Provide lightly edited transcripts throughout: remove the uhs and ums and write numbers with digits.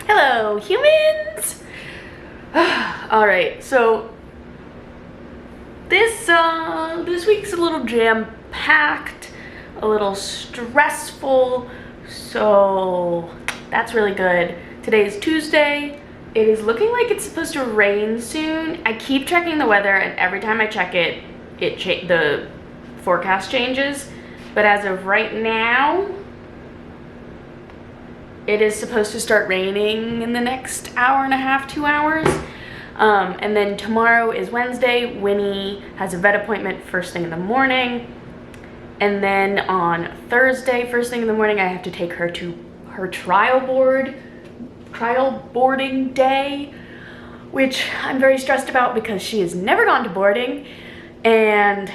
Hello, humans! Alright, so this week's a little jam-packed, a little stressful, so that's really good. Today is Tuesday. It is looking like it's supposed to rain soon. I keep checking the weather, and every time I check it, the forecast changes. But as of right now, it is supposed to start raining in the next hour and a half, 2 hours. And then tomorrow is Wednesday. Winnie has a vet appointment first thing in the morning. And then on Thursday, first thing in the morning, I have to take her to her trial boarding day, which I'm very stressed about because she has never gone to boarding. And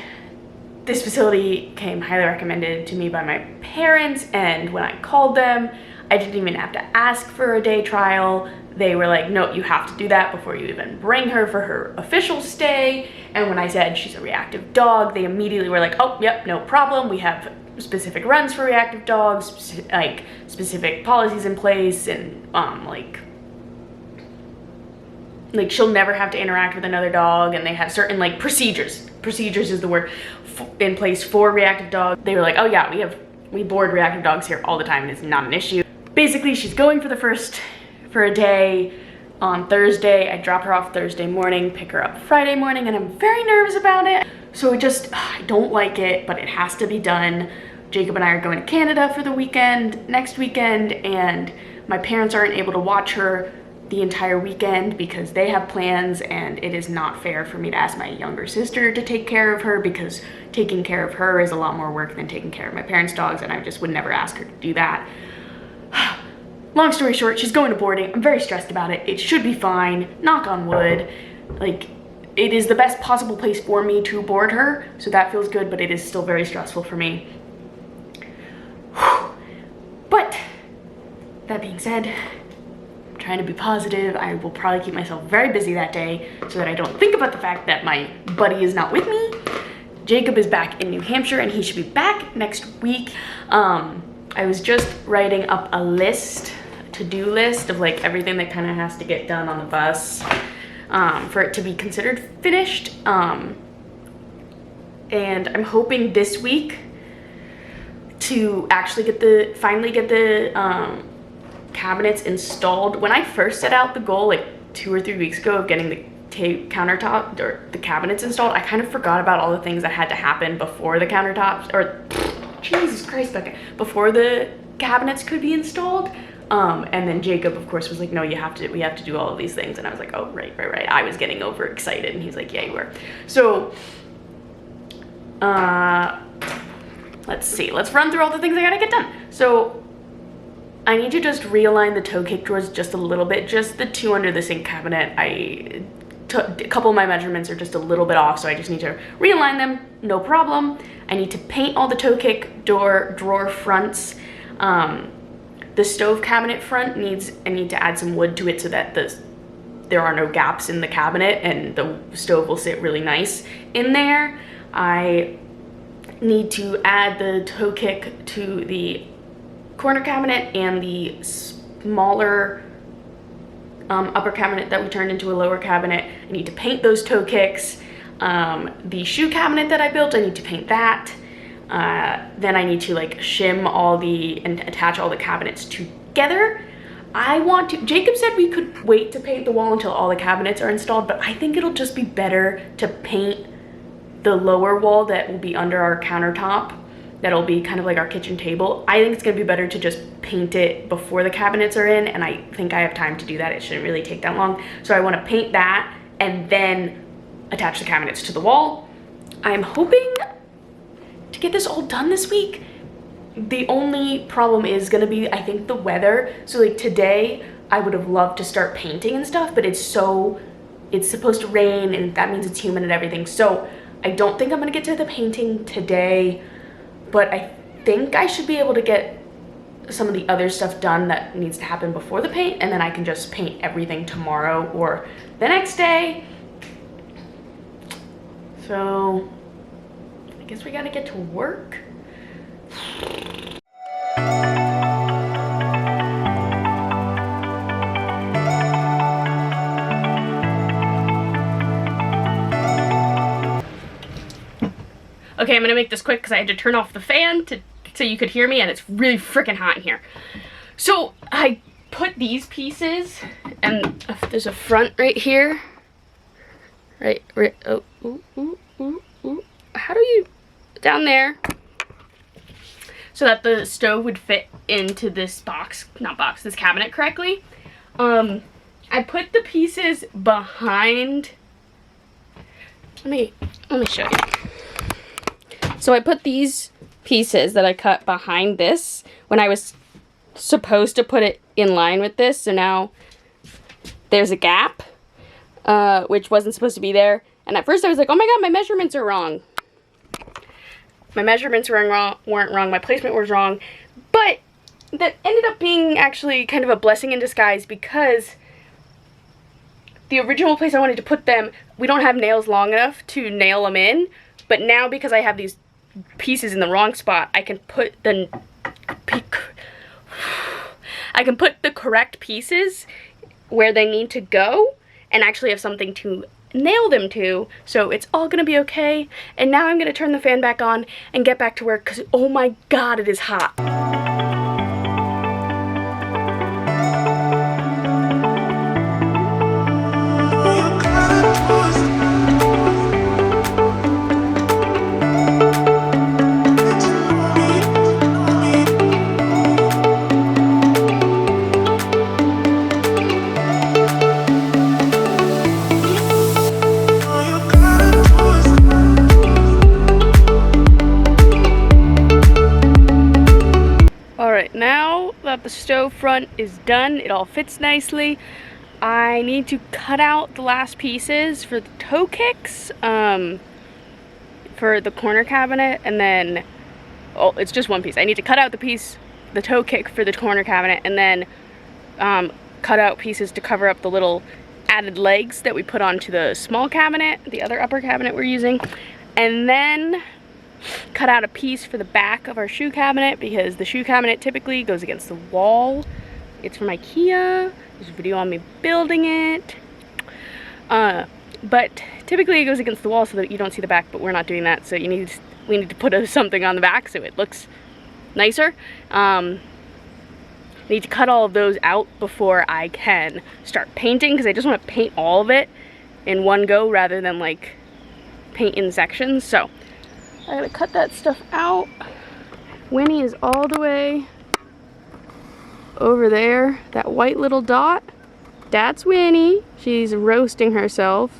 this facility came highly recommended to me by my parents. And when I called them, I didn't even have to ask for a day trial. They were like, no, you have to do that before you even bring her for her official stay. And when I said she's a reactive dog, they immediately were like, oh, yep, no problem. We have specific runs for reactive dogs, like specific policies in place, and like she'll never have to interact with another dog, and they have certain like procedures is the word, in place for reactive dogs. They were like, oh yeah, we board reactive dogs here all the time, and it's not an issue. Basically, she's going for a day on Thursday. I drop her off Thursday morning, pick her up Friday morning, and I'm very nervous about it. So I don't like it, but it has to be done. Jacob and I are going to Canada for the weekend, next weekend, and my parents aren't able to watch her the entire weekend because they have plans, and it is not fair for me to ask my younger sister to take care of her because taking care of her is a lot more work than taking care of my parents' dogs, and I just would never ask her to do that. Long story short, she's going to boarding. I'm very stressed about it. It should be fine, knock on wood. Like, it is the best possible place for me to board her, so that feels good, but it is still very stressful for me. But that being said, I'm trying to be positive. I will probably keep myself very busy that day so that I don't think about the fact that my buddy is not with me. Jacob is back in New Hampshire, and he should be back next week. I was just writing up a to-do list of like everything that kind of has to get done on the bus for it to be considered finished. And I'm hoping this week to actually finally get the cabinets installed. When I first set out the goal like 2 or 3 weeks ago of getting the countertop or the cabinets installed, I kind of forgot about all the things that had to happen before the countertops, or Jesus Christ, Becca, before the cabinets could be installed. And then Jacob, of course, was like, no, we have to do all of these things. And I was like, oh, right. I was getting overexcited, and he's like, yeah, you were. So, let's see. Let's run through all the things I gotta get done. So, I need to just realign the toe kick drawers just a little bit, just the 2 under the sink cabinet. A couple of my measurements are just a little bit off, so I just need to realign them, no problem. I need to paint all the toe kick drawer fronts. The stove cabinet front I need to add some wood to it so that there are no gaps in the cabinet and the stove will sit really nice in there. I need to add the toe kick to the corner cabinet and the smaller upper cabinet that we turned into a lower cabinet. I need to paint those toe kicks. The shoe cabinet that I built, I need to paint that. Then I need to like shim and attach all the cabinets together. Jacob said we could wait to paint the wall until all the cabinets are installed, but I think it'll just be better to paint the lower wall that will be under our countertop. That'll be kind of like our kitchen table. I think it's gonna be better to just paint it before the cabinets are in, and I think I have time to do that. It shouldn't really take that long. So I wanna paint that and then attach the cabinets to the wall. I'm hoping to get this all done this week. The only problem is gonna be, I think, the weather. So like today, I would have loved to start painting and stuff, but it's supposed to rain, and that means it's humid and everything. So I don't think I'm gonna get to the painting today, but I think I should be able to get some of the other stuff done that needs to happen before the paint, and then I can just paint everything tomorrow or the next day. So I guess we gotta get to work. Okay, I'm gonna make this quick because I had to turn off the fan so you could hear me, and it's really freaking hot in here. So I put these pieces, and there's a front right here. Right, oh, ooh. How do you, down there, so that the stove would fit into this this cabinet correctly. I put the pieces behind, let me show you. So I put these pieces that I cut behind this when I was supposed to put it in line with this, so now there's a gap, which wasn't supposed to be there. And at first I was like, oh my god, my measurements are wrong. My measurements weren't wrong, my placement was wrong, but that ended up being actually kind of a blessing in disguise, because the original place I wanted to put them, we don't have nails long enough to nail them in, but now because I have these pieces in the wrong spot, I can put the correct pieces where they need to go and actually have something to nail them to, so it's all gonna be okay. And now I'm gonna turn the fan back on and get back to work, because oh my god, it is hot. Now that the stove front is done, it all fits nicely. I need to cut out the last pieces for the toe kicks, for the corner cabinet, and then, oh, it's just one piece. I need to cut out the toe kick for the corner cabinet, and then cut out pieces to cover up the little added legs that we put onto the small cabinet, the other upper cabinet we're using, and then cut out a piece for the back of our shoe cabinet, because the shoe cabinet typically goes against the wall. It's from IKEA. There's a video on me building it. But typically it goes against the wall so that you don't see the back, but we're not doing that, so we need to put something on the back so it looks nicer. I need to cut all of those out before I can start painting, because I just want to paint all of it in one go rather than like paint in sections. So I gotta cut that stuff out. Winnie is all the way over there. That white little dot, that's Winnie. She's roasting herself.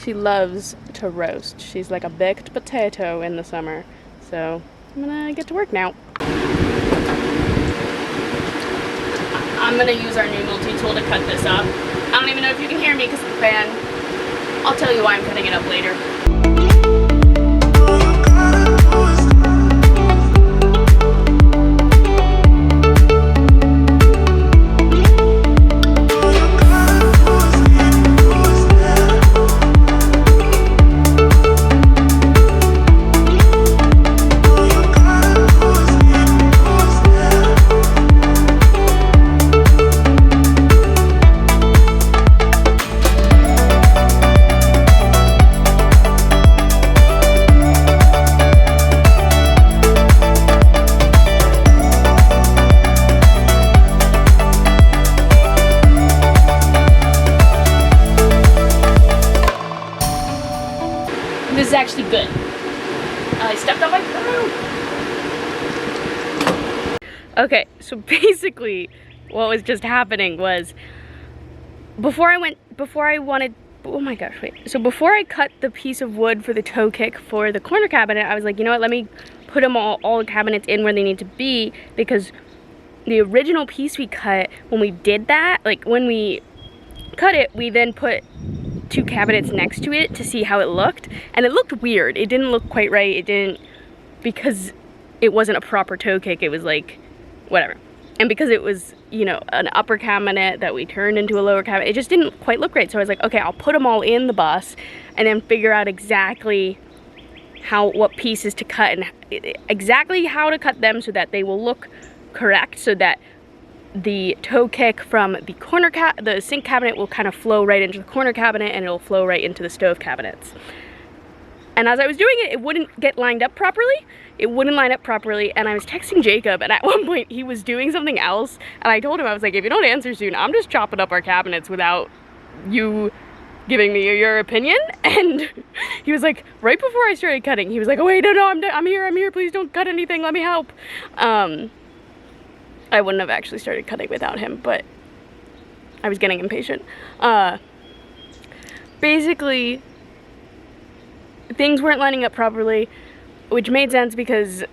She loves to roast. She's like a baked potato in the summer. So I'm gonna get to work now. I'm gonna use our new multi-tool to cut this up. I don't even know if you can hear me because of the fan. I'll tell you why I'm cutting it up later. This is actually good. I stepped on my toe. Okay, so basically what was just happening was before I cut the piece of wood for the toe kick for the corner cabinet, I was like, you know what, let me put them all the cabinets in where they need to be, because the original piece we cut, when we did that, like when we cut it, we then put 2 cabinets next to it to see how it looked, and it looked weird. It didn't look quite right. It didn't, because it wasn't a proper toe kick. It was like whatever, and because it was, you know, an upper cabinet that we turned into a lower cabinet, it just didn't quite look right. So I was like, okay, I'll put them all in the bus and then figure out exactly what pieces to cut and exactly how to cut them so that they will look correct, so that the toe kick from the the sink cabinet will kind of flow right into the corner cabinet, and it'll flow right into the stove cabinets. And as I was doing it, it wouldn't get lined up properly. It wouldn't line up properly, and I was texting Jacob, and at one point he was doing something else, and I told him, I was like, if you don't answer soon, I'm just chopping up our cabinets without you giving me your opinion. And he was like, right before I started cutting, he was like, oh wait, no, I'm here, please don't cut anything, let me help. I wouldn't have actually started cutting without him, but I was getting impatient. Basically, things weren't lining up properly, which made sense because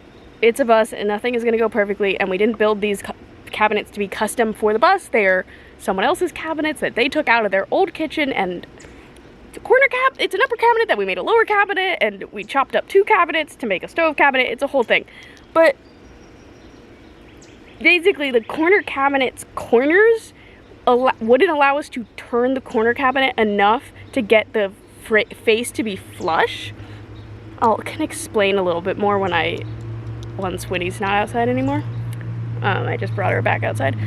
it's a bus and nothing is going to go perfectly, and we didn't build these cabinets to be custom for the bus. They're someone else's cabinets that they took out of their old kitchen, and it's a corner it's an upper cabinet that we made a lower cabinet, and we chopped up 2 cabinets to make a stove cabinet. It's a whole thing. But basically the corner cabinet's corners wouldn't allow us to turn the corner cabinet enough to get the face to be flush. I can explain a little bit more once Winnie's not outside anymore. I just brought her back outside.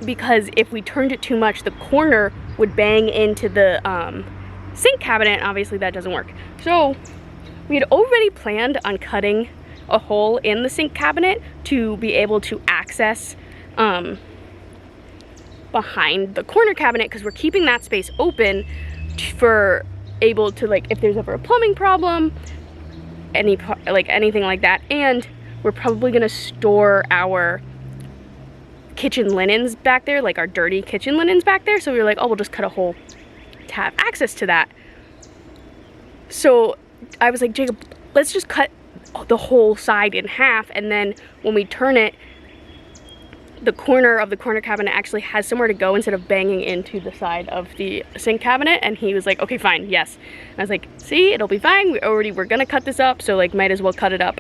Because if we turned it too much, the corner would bang into the sink cabinet, and obviously that doesn't work. So we had already planned on cutting a hole in the sink cabinet to be able to access behind the corner cabinet, because we're keeping that space open for able to, like, if there's ever a plumbing problem, anything like that. And we're probably gonna store our kitchen linens back there, like our dirty kitchen linens back there. So we were like, oh, we'll just cut a hole to have access to that. So I was like, Jacob, let's just cut the whole side in half, and then when we turn it, the corner of the corner cabinet actually has somewhere to go instead of banging into the side of the sink cabinet. And he was like, okay, fine, yes. And I was like, see, it'll be fine. We're gonna cut this up, so like might as well cut it up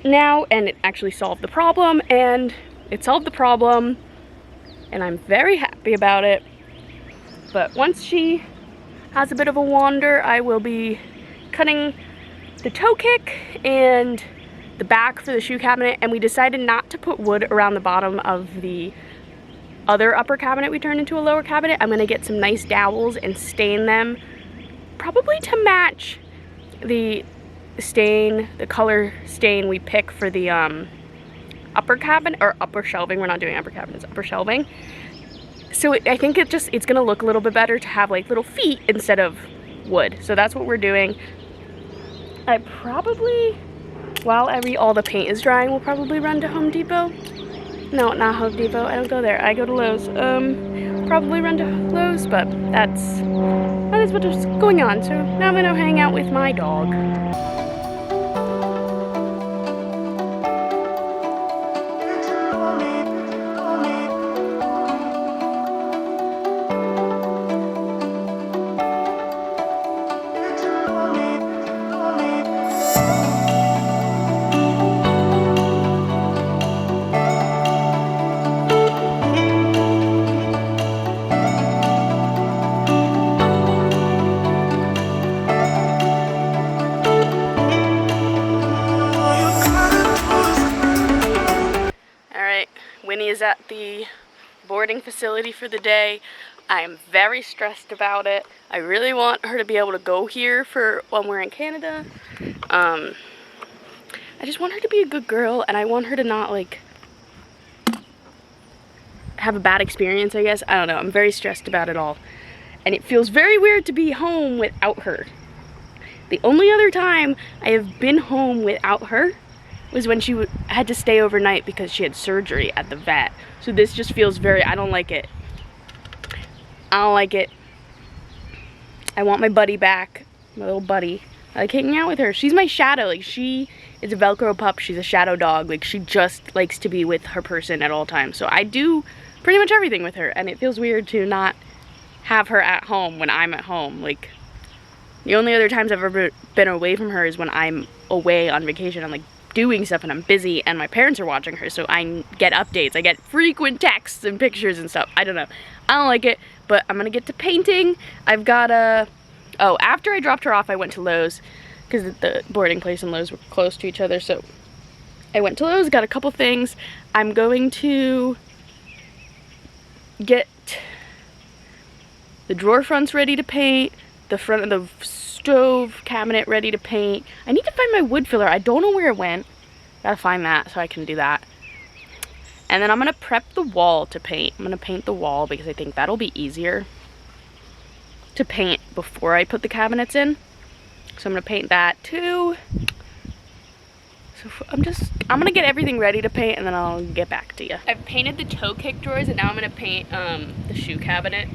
now. And it actually solved the problem, and it solved the problem, and I'm very happy about it. But once she has a bit of a wander, I will be cutting the toe kick and the back for the shoe cabinet. And we decided not to put wood around the bottom of the other upper cabinet we turned into a lower cabinet. I'm gonna get some nice dowels and stain them, probably to match the color stain we pick for the upper cabinet, or upper shelving. We're not doing upper cabinets, upper shelving. So I think it's gonna look a little bit better to have like little feet instead of wood. So that's what we're doing. I probably, while all the paint is drying, we'll probably run to Home Depot. No, not Home Depot. I don't go there. I go to Lowe's. Probably run to Lowe's, but that is what is going on. So now I'm gonna hang out with my dog. Winnie is at the boarding facility for the day. I am very stressed about it. I really want her to be able to go here for when we're in Canada. I just want her to be a good girl, and I want her to not like have a bad experience, I guess. I don't know. I'm very stressed about it all. And it feels very weird to be home without her. The only other time I have been home without her was when she had to stay overnight because she had surgery at the vet. So this just feels very, I don't like it. I don't like it. I want my buddy back, my little buddy. I like hanging out with her. She's my shadow. Like, she is a Velcro pup. She's a shadow dog. Like, she just likes to be with her person at all times. So I do pretty much everything with her, and it feels weird to not have her at home when I'm at home. Like, the only other times I've ever been away from her is when I'm away on vacation. I'm like doing stuff and I'm busy and my parents are watching her, so I get updates. I get frequent texts and pictures and stuff. I don't know. I don't like it, but I'm gonna get to painting. I've got oh, after I dropped her off, I went to Lowe's because the boarding place and Lowe's were close to each other. So I went to Lowe's, got a couple things. I'm going to get the drawer fronts ready to paint, the front of the stove cabinet ready to paint. I need to find my wood filler. I don't know where it went. Gotta find that so I can do that. And then I'm gonna prep the wall to paint. I'm gonna paint the wall because I think that'll be easier to paint before I put the cabinets in. So I'm gonna paint that too. So I'm gonna get everything ready to paint and then I'll get back to you. I've painted the toe kick drawers and now I'm gonna paint the shoe cabinet.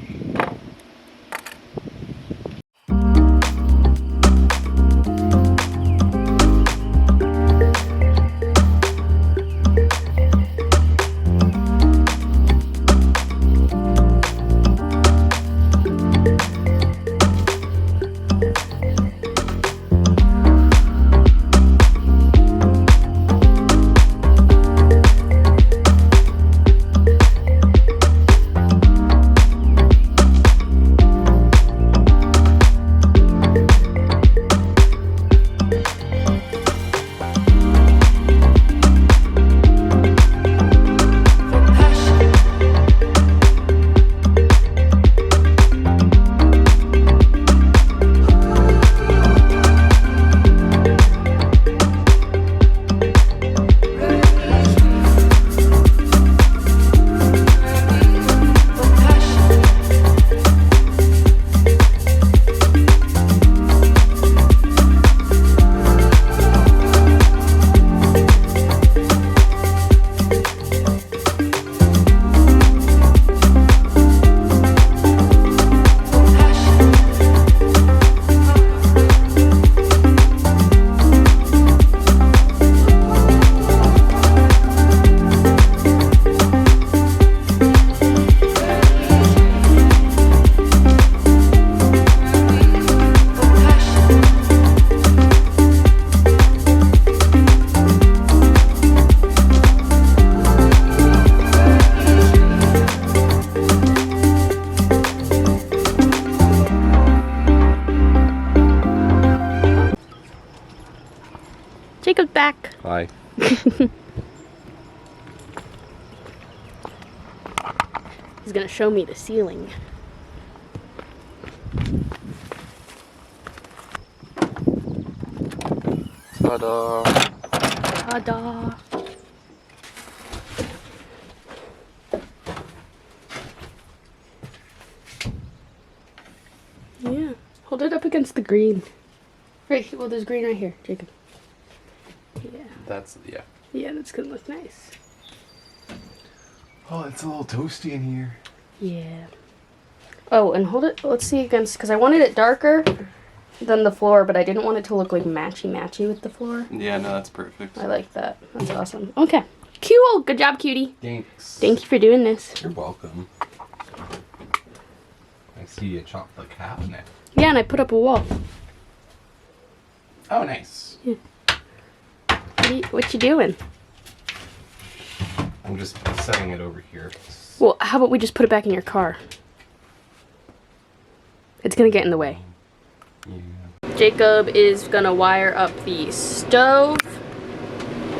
Jacob's back. Hi. He's gonna show me the ceiling. Ta-da. Ta-da. Yeah. Hold it up against the green. Right, well there's green right here, Jacob. Yeah. That's, yeah. Yeah, that's gonna look nice. Oh, it's a little toasty in here. Yeah. Oh, and hold it, let's see against, because I wanted it darker than the floor, but I didn't want it to look like matchy-matchy with the floor. Yeah, no, that's perfect. I like that. That's awesome. Okay. Cool. Good job, cutie. Thanks. Thank you for doing this. You're welcome. I see you chopped the cabinet. Yeah, and I put up a wall. Oh, nice. Yeah. What you doing? I'm just setting it over here. Well, how about we just put it back in your car? It's gonna get in the way. Yeah. Jacob is gonna wire up the stove.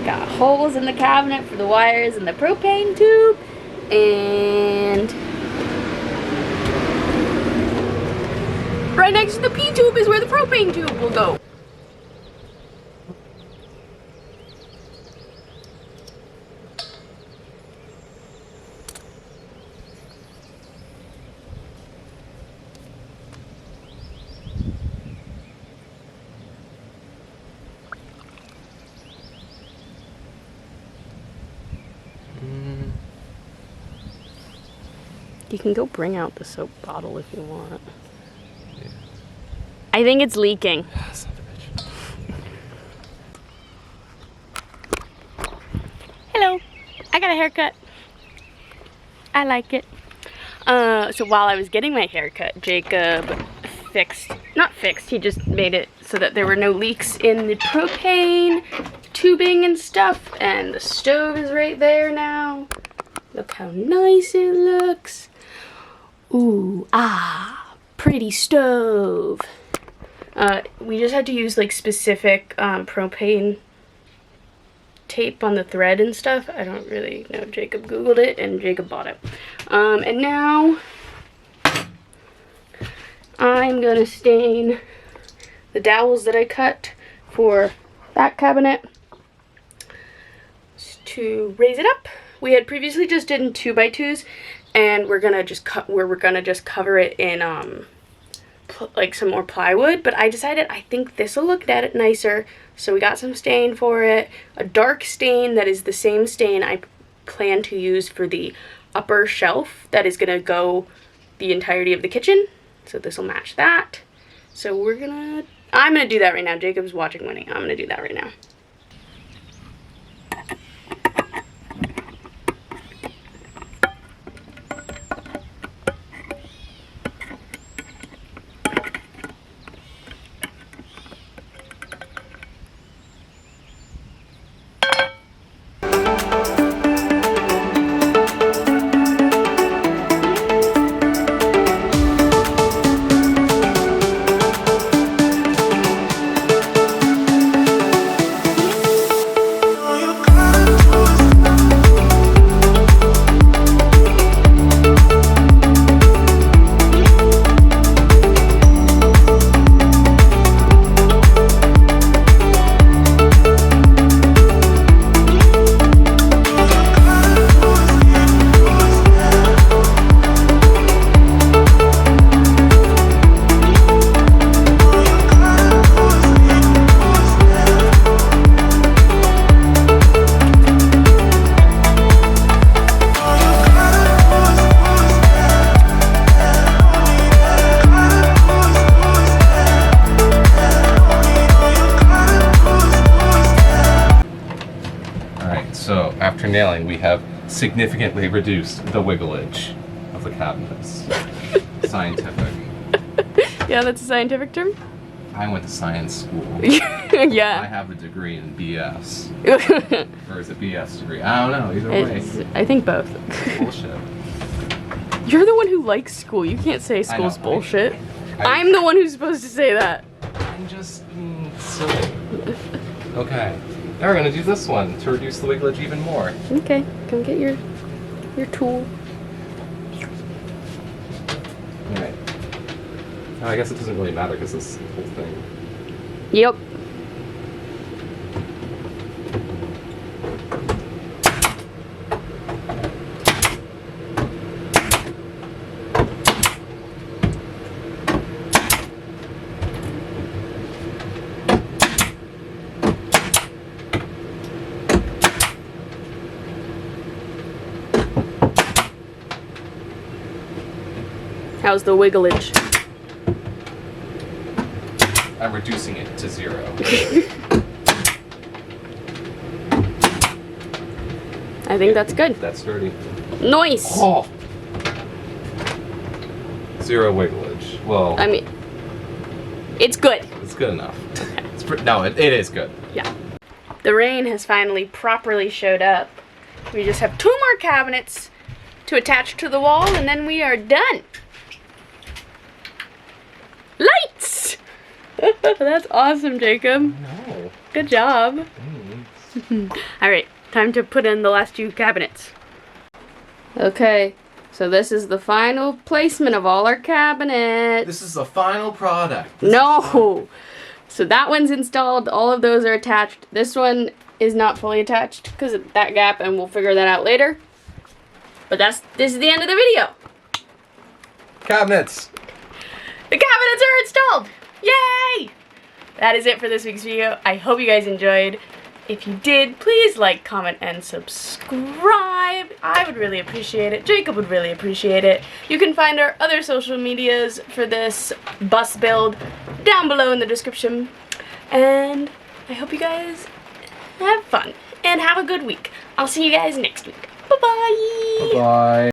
Got holes in the cabinet for the wires and the propane tube. And right next to the P tube is where the propane tube will go. You can go bring out the soap bottle if you want. Yeah. I think it's leaking. Son of a bitch. Hello. I got a haircut. I like it. So while I was getting my haircut, Jacob he just made it so that there were no leaks in the propane tubing and stuff. And the stove is right there now. Look how nice it looks. Ooh, pretty stove. We just had to use like specific propane tape on the thread and stuff. I don't really know. Jacob Googled it and Jacob bought it. And now I'm gonna stain the dowels that I cut for that cabinet to raise it up. We had previously just did in 2x2s, and we're gonna just cover it in like some more plywood, but I decided I think this will look nicer, so we got some stain for it, a dark stain that is the same stain I plan to use for the upper shelf that is gonna go the entirety of the kitchen, so this will match that. So I'm gonna do that right now. Jacob's watching Winnie. I'm gonna do that right now. So after nailing, we have significantly reduced the wigglage of the cabinets. Scientific. Yeah, that's a scientific term. I went to science school. Yeah. I have a degree in BS. Or is it BS degree? I don't know, either way. I think both. Bullshit. You're the one who likes school. You can't say school's bullshit. I'm the one who's supposed to say that. I'm just being silly. Okay. Now we're gonna do this one to reduce the wigglage even more. Okay, come get your tool. Alright. Oh, I guess it doesn't really matter because this whole thing. Yep. How's the wigglage? I'm reducing it to 0. I think that's good. That's sturdy. Nice! Oh! 0 wigglage. Well, I mean, it's good. it's good enough. No, it is good. Yeah. The rain has finally properly showed up. We just have 2 more cabinets to attach to the wall, and then we are done. Lights! That's awesome, Jacob. No. Good job. Thanks. Alright, time to put in the last 2 cabinets. Okay, so this is the final placement of all our cabinets. This is the final product. No! So that one's installed, all of those are attached. This one is not fully attached because of that gap, and we'll figure that out later. But this is the end of the video. Cabinets! The cabinets are installed! Yay! That is it for this week's video. I hope you guys enjoyed. If you did, please like, comment, and subscribe. I would really appreciate it. Jacob would really appreciate it. You can find our other social medias for this bus build down below in the description. And I hope you guys have fun and have a good week. I'll see you guys next week. Bye-bye! Bye-bye.